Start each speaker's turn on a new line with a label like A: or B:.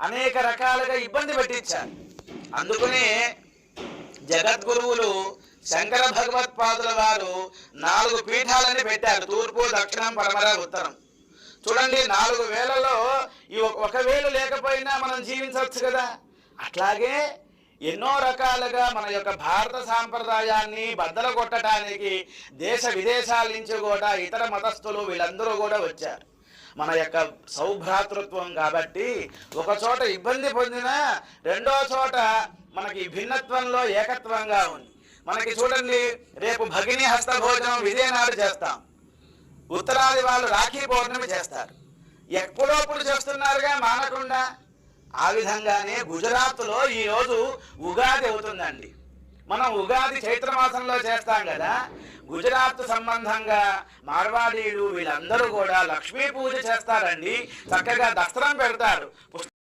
A: అనేక రకాలుగా ఇబ్బంది పెట్టించారు. అందుకనే జగద్గురువులు శంకర భగవత్పాదుల వారు 4 పీఠాలని పెట్టారు. తూర్పు, దక్షిణం, పడమర, ఉత్తరం. చూడండి, 4 వేలలో ఈ 1 వేలు లేకపోయినా మనం జీవించవచ్చు కదా. అట్లాగే ఎన్నో రకాలుగా మన యొక్క భారత సాంప్రదాయాన్ని బద్దలు కొట్టడానికి దేశ విదేశాల నుంచి కూడా ఇతర మతస్థులు వీళ్ళందరూ కూడా వచ్చారు. మన యొక్క సౌభ్రాతృత్వం కాబట్టి ఒక చోట ఇబ్బంది పొందినా రెండో చోట మనకి భిన్నత్వంలో ఏకత్వంగా ఉంది. మనకి చూడండి, రేపు భగిని హస్త భోజనం విజయనాడు చేస్తాం, ఉత్తరాది వాళ్ళు రాఖీ పౌర్ణమి చేస్తారు. ఎప్పుడప్పుడు చేస్తున్నారుగా మానకుండా. ఆ విధంగానే గుజరాత్లో ఈరోజు ఉగాది అవుతుందండి. మనం ఉగాది చైత్రమాసంలో చేస్తాం కదా. గుజరాత్ సంబంధంగా మార్వాడీలు వీళ్ళందరూ కూడా లక్ష్మీ పూజ చేస్తారండి. చక్కగా దస్త్రం పెడతారు.